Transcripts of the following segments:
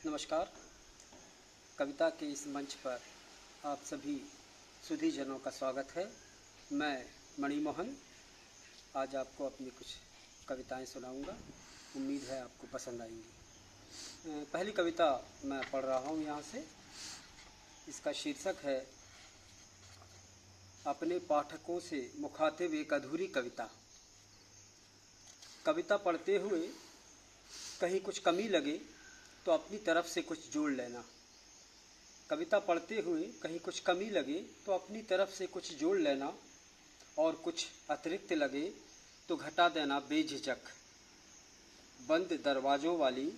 नमस्कार। कविता के इस मंच पर आप सभी सुधीजनों का स्वागत है। मैं मणिमोहन आज आपको अपनी कुछ कविताएं सुनाऊंगा। उम्मीद है आपको पसंद आएंगी। पहली कविता मैं पढ़ रहा हूं यहाँ से। इसका शीर्षक है अपने पाठकों से मुखातिब एक अधूरी कविता। कविता पढ़ते हुए कहीं कुछ कमी लगे तो अपनी तरफ से कुछ जोड़ लेना। कविता पढ़ते हुए कहीं कुछ कमी लगे तो अपनी तरफ से कुछ जोड़ लेना, और कुछ अतिरिक्त लगे तो घटा देना बेझिझक। बंद दरवाज़ों वाली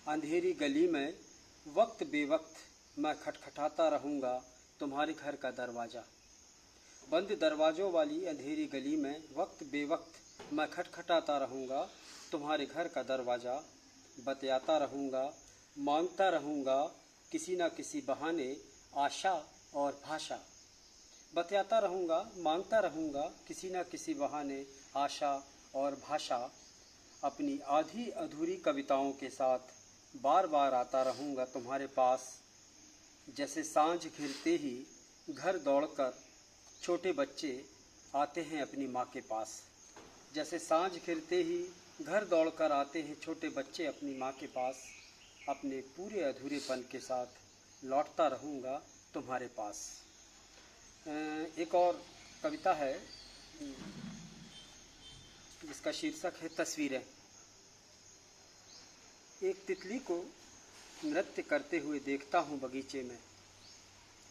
अंधेरी गली में वक्त बेवक्त मैं खटखटाता रहूँगा तुम्हारे घर का दरवाज़ा। बंद दरवाज़ों वाली अंधेरी गली में वक्त बेवक्त मैं खटखटाता रहूँगा तुम्हारे घर का दरवाज़ा। बतियाता रहूँगा, मांगता रहूँगा किसी न किसी बहाने आशा और भाषा। बतियाता रहूँगा, मांगता रहूँगा किसी न किसी बहाने आशा और भाषा। अपनी आधी अधूरी कविताओं के साथ बार बार आता रहूँगा तुम्हारे पास। जैसे सांझ घिरते ही घर दौड़कर छोटे बच्चे आते हैं अपनी माँ के पास। जैसे सांझ घिरते ही घर दौड़कर आते हैं छोटे बच्चे अपनी माँ के पास। अपने पूरे अधूरेपन के साथ लौटता रहूँगा तुम्हारे पास। एक और कविता है जिसका शीर्षक है तस्वीरें। एक तितली को नृत्य करते हुए देखता हूँ बगीचे में।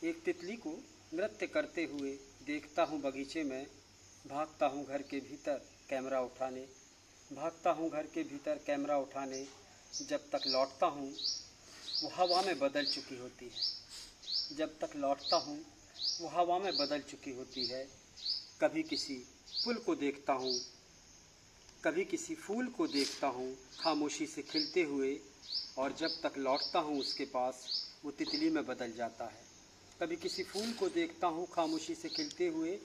एक तितली को नृत्य करते हुए देखता हूँ बगीचे में। भागता हूँ घर के भीतर कैमरा उठाने, भागता हूँ घर के भीतर कैमरा उठाने। जब तक लौटता हूँ वो हवा में बदल चुकी होती है। जब तक लौटता हूँ वो हवा में बदल चुकी होती है। कभी किसी फूल को देखता हूँ, कभी किसी फूल को देखता हूँ खामोशी से खिलते हुए, और जब तक लौटता हूँ उसके पास वो तितली में बदल जाता है। कभी किसी फूल को देखता हूँ खामोशी से खिलते हुए,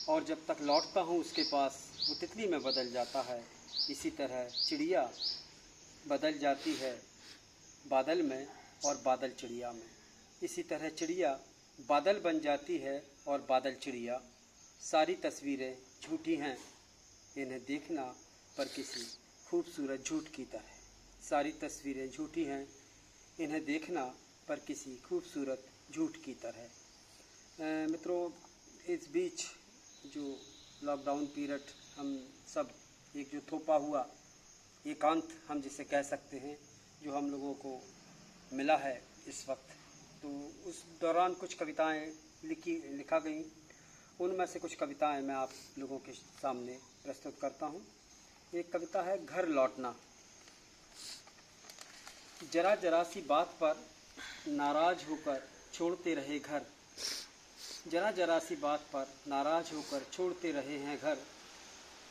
और जब तक लौटता हूँ उसके पास वो तितली में बदल जाता है। इसी तरह चिड़िया बदल जाती है बादल में और बादल चिड़िया में। इसी तरह चिड़िया बादल बन जाती है और बादल चिड़िया। सारी तस्वीरें झूठी हैं इन्हें देखना पर किसी खूबसूरत झूठ की तरह। सारी तस्वीरें झूठी हैं इन्हें देखना पर किसी खूबसूरत झूठ की तरह। मित्रों, इस बीच जो लॉकडाउन पीरियड हम सब एक जो थोपा हुआ एकांत हम जिसे कह सकते हैं, जो हम लोगों को मिला है इस वक्त, तो उस दौरान कुछ कविताएं लिखा गई। उनमें से कुछ कविताएं मैं आप लोगों के सामने प्रस्तुत करता हूं। एक कविता है घर लौटना। जरा जरा सी बात पर नाराज होकर छोड़ते रहे घर। जरा जरा सी बात पर नाराज होकर छोड़ते रहे हैं घर।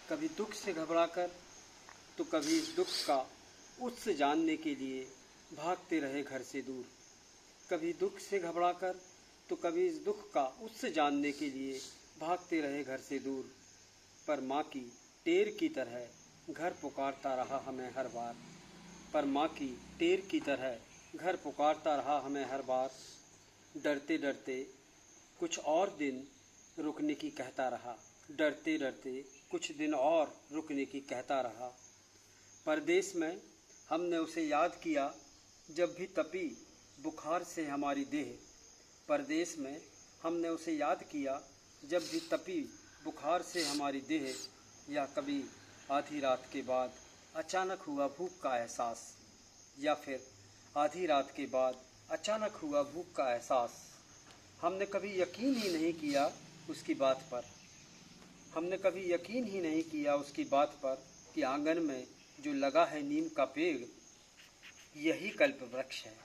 कभी दुख से घबराकर तो कभी इस दुख का उससे जानने के लिए भागते रहे घर से दूर। कभी दुख से घबराकर तो कभी इस दुख का उससे जानने के लिए भागते रहे घर से दूर। पर माँ की टेर की तरह घर पुकारता रहा हमें हर बार। पर माँ की टेर की तरह घर पुकारता रहा हमें हर बार। डरते डरते कुछ और दिन रुकने की कहता रहा। डरते डरते कुछ दिन और रुकने की कहता रहा। परदेश में हमने उसे याद किया जब भी तपी बुखार से हमारी देह। परदेश में हमने उसे याद किया जब भी तपी बुखार से हमारी देह। या कभी आधी रात के बाद अचानक हुआ भूख का एहसास। या फिर आधी रात के बाद अचानक हुआ भूख का एहसास। हमने कभी यकीन ही नहीं किया उसकी बात पर। हमने कभी यकीन ही नहीं किया उसकी बात पर कि आंगन में जो लगा है नीम का पेड़ यही कल्प वृक्ष है।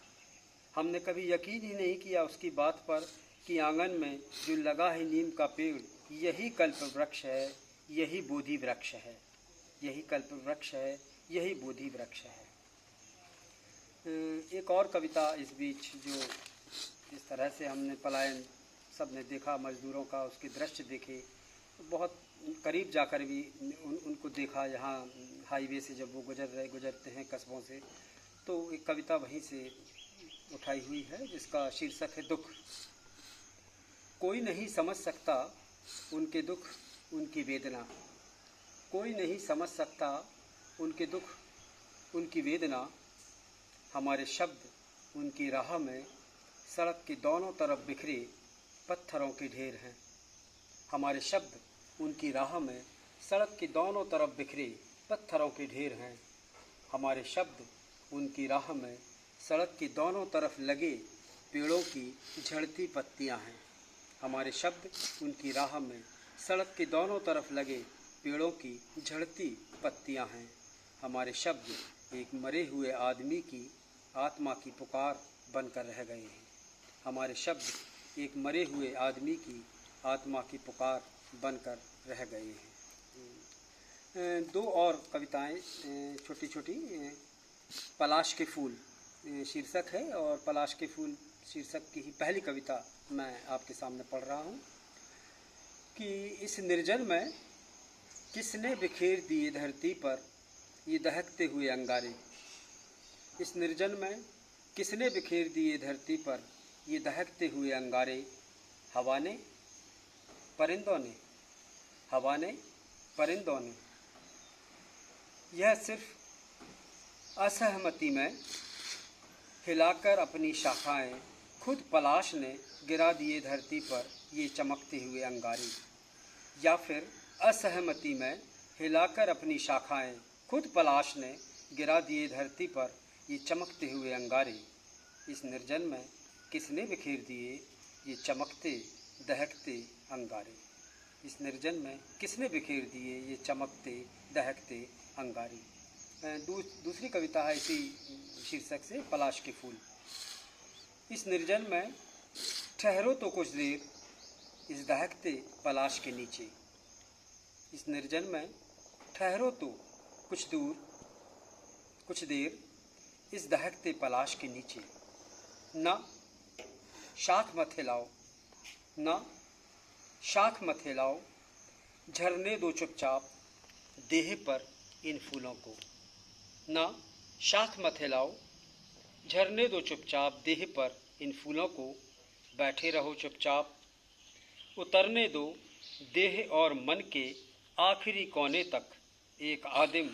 हमने कभी यकीन ही नहीं किया उसकी बात पर कि आंगन में जो लगा है नीम का पेड़ यही कल्प वृक्ष है, यही बोधि वृक्ष है। यही कल्प वृक्ष है, यही बोधि वृक्ष है। एक और कविता इस बीच जो जिस तरह से हमने पलायन सब ने देखा मजदूरों का, उसके दृश्य देखे, बहुत करीब जाकर भी उनको देखा। यहाँ हाईवे से जब वो गुजरते हैं कस्बों से, तो एक कविता वहीं से उठाई हुई है जिसका शीर्षक है दुख। कोई नहीं समझ सकता उनके दुख उनकी वेदना, कोई नहीं समझ सकता उनके दुख उनकी वेदना। हमारे शब्द उनकी राह में सड़क के दोनों तरफ बिखरे पत्थरों के ढेर हैं। हमारे शब्द उनकी राह में सड़क के दोनों तरफ बिखरे पत्थरों के ढेर हैं। हमारे शब्द उनकी राह में सड़क के दोनों तरफ लगे पेड़ों की झड़ती पत्तियां हैं। हमारे शब्द उनकी राह में सड़क के दोनों तरफ लगे पेड़ों की झड़ती पत्तियां हैं। हमारे शब्द एक मरे हुए आदमी की आत्मा की पुकार बनकर रह गए हैं। हमारे शब्द एक मरे हुए आदमी की आत्मा की पुकार बनकर रह गए हैं। दो और कविताएं छोटी छोटी, पलाश के फूल शीर्षक है और पलाश के फूल शीर्षक की ही पहली कविता मैं आपके सामने पढ़ रहा हूँ कि इस निर्जन में किसने बिखेर दिए धरती पर ये दहकते हुए अंगारे। इस निर्जन में किसने बिखेर दिए धरती पर ये दहकते हुए अंगारे। हवा ने परिंदों ने, हवा ने परिंदों ने, यह सिर्फ असहमति में हिलाकर अपनी शाखाएं खुद पलाश ने गिरा दिए धरती पर ये चमकते हुए अंगारे। या फिर असहमति में हिलाकर अपनी शाखाएं खुद पलाश ने गिरा दिए धरती पर ये चमकते हुए अंगारे। इस निर्जन में किसने बिखेर दिए ये चमकते दहकते अंगारे। इस निर्जन में किसने बिखेर दिए ये चमकते दहकते अंगारे। दूसरी कविता है इसी शीर्षक से, पलाश के फूल। इस निर्जन में ठहरो तो कुछ देर इस दहकते पलाश के नीचे। इस निर्जन में ठहरो तो कुछ देर इस दहकते पलाश के नीचे। ना शाख मत हिलाओ, ना शाख मत हिलाओ, झरने दो चुपचाप देह पर इन फूलों को। ना शाख मत हिलाओ, झरने दो चुपचाप देह पर इन फूलों को। बैठे रहो चुपचाप, उतरने दो देह और मन के आखिरी कोने तक एक आदिम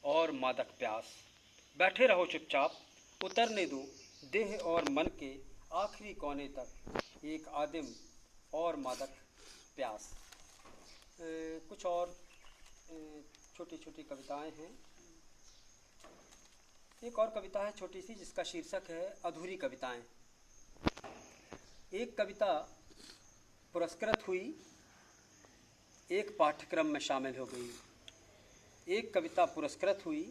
और मादक प्यास। बैठे रहो चुपचाप, उतरने दो देह और मन के आखिरी कोने तक एक आदिम और मादक प्यास। कुछ और छोटी छोटी कविताएं हैं। एक और कविता है छोटी सी जिसका शीर्षक है अधूरी कविताएं। एक कविता पुरस्कृत हुई, एक पाठ्यक्रम में शामिल हो गई। एक कविता पुरस्कृत हुई,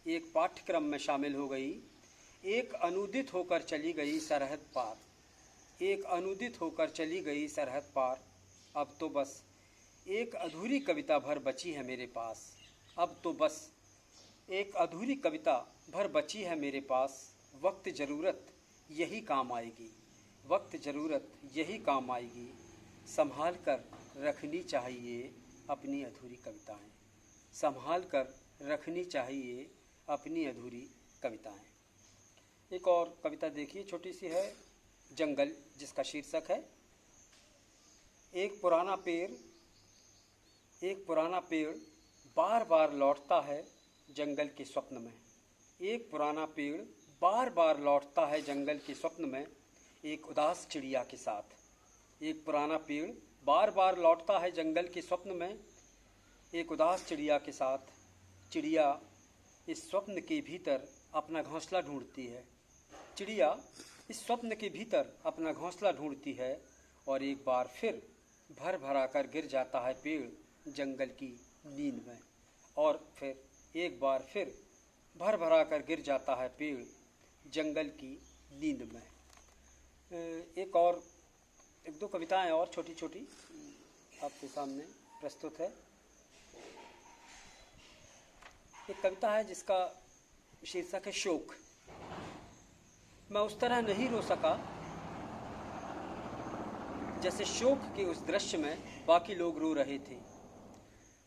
एक पाठ्यक्रम में शामिल हो गई। एक अनुदित होकर चली गई सरहद पार, एक अनुदित होकर चली गई सरहद पार। अब तो बस एक अधूरी कविता भर बची है मेरे पास। अब तो बस एक अधूरी कविता भर बची है मेरे पास। वक्त ज़रूरत यही काम आएगी, वक्त ज़रूरत यही काम आएगी। संभाल कर रखनी चाहिए अपनी अधूरी कविताएं, संभाल कर रखनी चाहिए अपनी अधूरी कविताएं। एक और कविता देखिए, छोटी सी है, जंगल, जिसका शीर्षक है एक पुराना पेड़ बार बार लौटता है जंगल के स्वप्न में। एक पुराना पेड़ बार बार लौटता है जंगल के स्वप्न में एक उदास चिड़िया के साथ। एक पुराना पेड़ बार बार लौटता है जंगल के स्वप्न में एक उदास चिड़िया के साथ। चिड़िया इस स्वप्न के भीतर अपना घोंसला ढूंढती है। चिड़िया इस स्वप्न के भीतर अपना घोंसला ढूंढती है और एक बार फिर भर भरा कर गिर जाता है पेड़ जंगल की नींद में। और फिर एक बार फिर भर भरा कर गिर जाता है पेड़ जंगल की नींद में। एक दो कविताएं और छोटी छोटी आपके सामने प्रस्तुत है। एक कविता है जिसका शीर्षक है शोक। मैं उस तरह नहीं रो सका जैसे शोक के उस दृश्य में बाकी लोग रो रहे थे।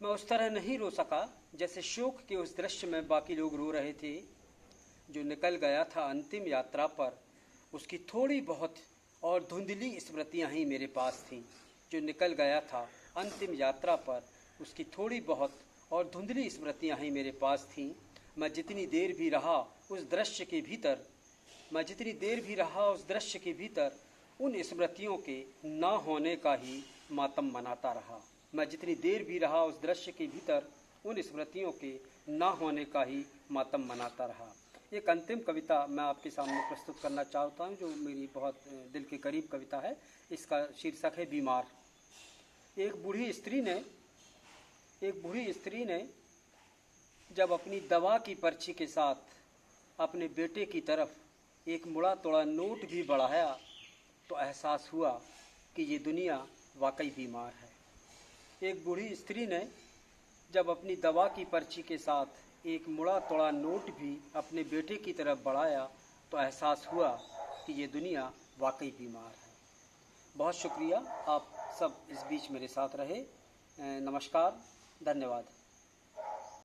मैं उस तरह नहीं रो सका जैसे शोक के उस दृश्य में बाकी लोग रो रहे थे। जो निकल गया था अंतिम यात्रा पर, उसकी थोड़ी बहुत और धुंधली स्मृतियाँ ही मेरे पास थीं। जो निकल गया था अंतिम यात्रा पर, उसकी थोड़ी बहुत और धुंधली स्मृतियाँ ही मेरे पास थीं। मैं जितनी देर भी रहा उस दृश्य के भीतर, मैं जितनी देर भी रहा उस दृश्य के भीतर, उन स्मृतियों के ना होने का ही मातम मनाता रहा। मैं जितनी देर भी रहा उस दृश्य के भीतर, उन स्मृतियों के ना होने का ही मातम मनाता रहा। एक अंतिम कविता मैं आपके सामने प्रस्तुत करना चाहता हूँ, जो मेरी बहुत दिल के करीब कविता है। इसका शीर्षक है बीमार। एक बूढ़ी स्त्री ने जब अपनी दवा की पर्ची के साथ अपने बेटे की तरफ एक मुड़ा तोड़ा नोट भी बढ़ाया, तो एहसास हुआ कि ये दुनिया वाकई बीमार है। एक बूढ़ी स्त्री ने जब अपनी दवा की पर्ची के साथ एक मुड़ा तोड़ा नोट भी अपने बेटे की तरफ बढ़ाया, तो एहसास हुआ कि ये दुनिया वाकई बीमार है। बहुत शुक्रिया, आप सब इस बीच मेरे साथ रहे। नमस्कार, धन्यवाद।